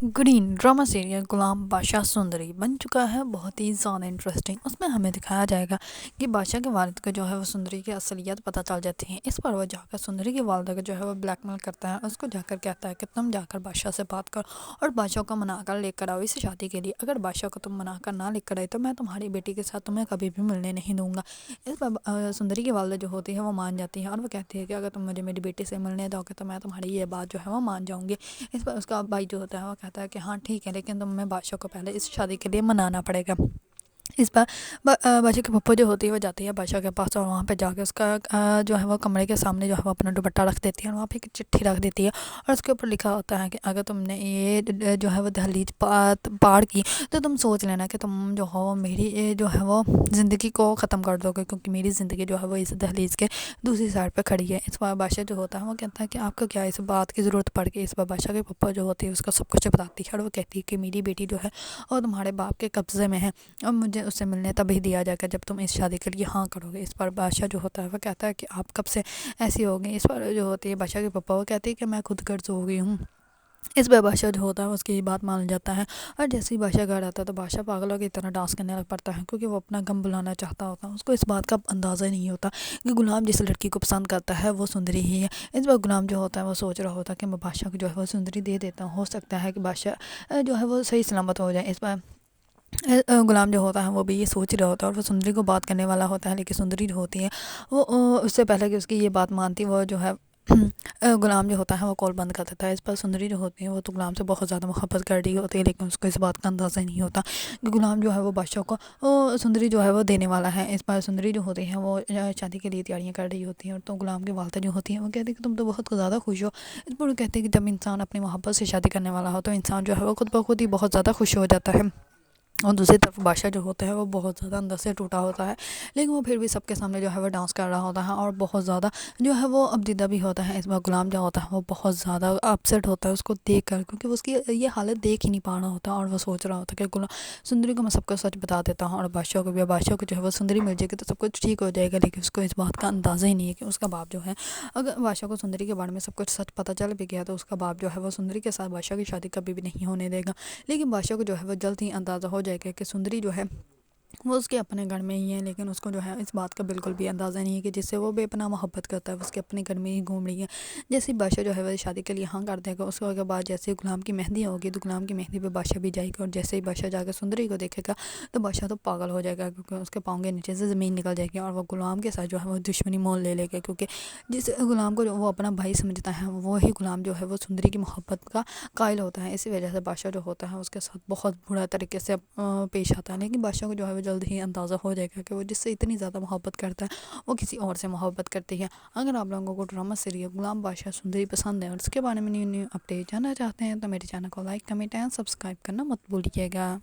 Green drama serial Ghulam بادشاہ سندری بن چکا ہے بہت ہی زیادہ انٹرسٹنگ۔ اس میں ہمیں دکھایا جائے گا کہ بادشاہ کے والد کو جو ہے وہ سندری کی اصلیت پتہ چل جاتی ہے۔ اس پر وہ جا کر سندری کی والدہ کو جو ہے وہ بلیک میل کرتا ہے، اس کو جا کر کہتا ہے کہ تم جا کر بادشاہ سے بات کرو اور بادشاہ کو منا کر لے کر آؤ اس شادی کے لیے۔ اگر بادشاہ کو تم منا کر نہ لے کر آئے تو میں تمہاری بیٹی کے ساتھ تمہیں کبھی بھی ملنے نہیں دوں گا۔ اس پر سندری کی والدہ جو ہوتی ہے وہ مان جاتی ہے اور وہ کہتی ہے کہ اگر تم مجھے میری بیٹی سے ملنے دو گے تو میں تمہاری یہ بات جو ہے وہ مان جاؤں گی۔ اس پر اس کا بھائی جو ہوتا ہے وہ کہتا ہے کہ ہاں ٹھیک ہے، لیکن تمہیں بادشاہ کو پہلے اس شادی کے لیے منانا پڑے گا۔ اس پر بادشاہ کی پھپھو جو ہوتی ہے وہ جاتی ہے بادشاہ کے پاس اور وہاں پہ جا کے اس کا جو ہے وہ کمرے کے سامنے جو ہے وہ اپنا دوپٹہ رکھ دیتی ہے اور وہاں پہ ایک چٹھی رکھ دیتی ہے اور اس کے اوپر لکھا ہوتا ہے کہ اگر تم نے یہ جو ہے وہ دہلیز پار کی تو تم سوچ لینا کہ تم جو ہو میری جو ہے وہ زندگی کو ختم کر دو گے، کیونکہ میری زندگی جو ہے وہ اس دہلیز کے دوسری سائڈ پہ کھڑی ہے۔ اس پر بادشاہ جو ہوتا ہے وہ کہتا ہے کہ آپ کو کیا اس بات کی ضرورت پڑ گئی۔ اس پر بادشاہ کی پھپھو جو ہوتی ہے اس کو سب کچھ بتاتی ہے اور وہ کہتی ہے کہ میری بیٹی جو ہے اور تمہارے باپ کے قبضے میں ہے اور مجھے اس سے ملنے تبھی دیا جائے گا جب تم اس شادی کے لیے ہاں کرو گے۔ اس پر بادشاہ جو ہوتا ہے وہ کہتا ہے کہ آپ کب سے ایسی ہو گئی۔ اس پر جو ہوتی ہے بادشاہ کی پھپھو وہ کہتی ہے کہ میں خود غرض ہو گئی ہوں۔ اس پہ بادشاہ جو ہوتا ہے اس کی بات مان جاتا ہے اور جیسے ہی بادشاہ گھر آتا ہے تو بادشاہ پاگلوں کی طرح ڈانس کرنے لگ پڑتا ہے، کیونکہ وہ اپنا غم بلانا چاہتا ہوتا ہے۔ اس کو اس بات کا اندازہ نہیں ہوتا کہ غلام جس لڑکی کو پسند کرتا ہے وہ سندری ہی ہے۔ اس پر غلام جو ہوتا ہے وہ سوچ رہا ہوتا ہے کہ میں بادشاہ کو جو ہے وہ سندری دے دیتا ہوں، ہو سکتا ہے کہ بادشاہ جو ہے وہ صحیح سلامت ہو جائے۔ اس پر غلام جو ہوتا ہے وہ بھی یہ سوچ رہا ہوتا ہے اور وہ سندری کو بات کرنے والا ہوتا ہے، لیکن سندری جو ہوتی ہے وہ اس سے پہلے کہ اس کی یہ بات مانتی وہ جو ہے غلام جو ہوتا ہے وہ کال بند کر دیتا ہے۔ اس پر سندری جو ہوتی ہے وہ تو غلام سے بہت زیادہ محبت کر رہی ہوتی ہے، لیکن اس کو اس بات کا اندازہ نہیں ہوتا کہ غلام جو ہے وہ بادشاہ کو سندری جو ہے وہ دینے والا ہے۔ اس پر سندری جو ہوتی ہے وہ شادی کے لیے تیاریاں کر رہی ہوتی ہیں، تو غلام کی والدہ جو ہوتی ہے وہ کہتی ہے کہ تم تو بہت زیادہ خوش ہو۔ اس پر وہ کہتے ہیں کہ جب انسان اپنی محبت سے شادی کرنے والا ہو تو انسان جو ہے وہ خود بخود ہی بہت زیادہ خوش ہو جاتا ہے۔ اور دوسری طرف بادشاہ جو ہوتا ہے وہ بہت زیادہ اندر سے ٹوٹا ہوتا ہے، لیکن وہ پھر بھی سب کے سامنے جو ہے وہ ڈانس کر رہا ہوتا ہے اور بہت زیادہ جو ہے وہ ابدیدہ بھی ہوتا ہے۔ اس میں غلام جو ہوتا ہے وہ بہت زیادہ اپسیٹ ہوتا ہے اس کو دیکھ کر، کیونکہ اس کی یہ حالت دیکھ ہی نہیں پا رہا ہوتا اور وہ سوچ رہا ہوتا ہے کہ سندری کو میں سب کو سچ بتا دیتا ہوں اور بادشاہ کو جو ہے وہ سندری مل جائے گی تو سب کچھ ٹھیک ہو جائے گا، لیکن اس کو اس بات کا اندازہ ہی نہیں ہے کہ اس کا باپ جو ہے اگر بادشاہ کو سندری کے بارے میں سب کچھ سچ پتہ چل بھی گیا تو اس کا باپ جو ہے وہ سندری کے ساتھ بادشاہ کی شادی کبھی بھی نہیں ہونے دے گا۔ لیکن بادشاہ کو جو ہے وہ جلد ہی اندازہ ہو جائے گا کہ سندری جو ہے وہ اس کے اپنے گھر میں ہی ہے، لیکن اس کو جو ہے اس بات کا بالکل بھی اندازہ نہیں ہے کہ جس سے وہ بے پناہ محبت کرتا ہے وہ اس کے اپنے گھر میں ہی گھوم رہی ہے۔ جیسے ہی بادشاہ جو ہے وہ شادی کے لیے ہاں کر دے گا اس کے بعد جیسے غلام کی مہندی ہوگی تو غلام کی مہندی پہ بادشاہ بھی جائے گا، اور جیسے ہی بادشاہ جا کے سندری کو دیکھے گا تو بادشاہ تو پاگل ہو جائے گا، کیونکہ اس کے پاؤں کے نیچے سے زمین نکل جائے گی اور وہ غلام کے ساتھ جو ہے وہ دشمنی مول لے لے گا، کیونکہ جس غلام کو جو وہ اپنا بھائی سمجھتا ہے وہی غلام جو ہے وہ سندری کی محبت کا قائل ہوتا ہے۔ اسی وجہ سے بادشاہ جو ہوتا ہے اس کے ساتھ بہت برا طریقے سے پیش آتا ہے، لیکن بادشاہ کو جو ہے وہ جلد ہی اندازہ ہو جائے گا کہ وہ جس سے اتنی زیادہ محبت کرتا ہے وہ کسی اور سے محبت کرتی ہے۔ اگر آپ لوگوں کو ڈرامہ سیریل غلام بادشاہ سندری پسند ہے اور اس کے بارے میں نیو اپڈیٹ جاننا چاہتے ہیں تو میرے چینل کو لائک، کمنٹ اینڈ سبسکرائب کرنا مت بھولیے گا۔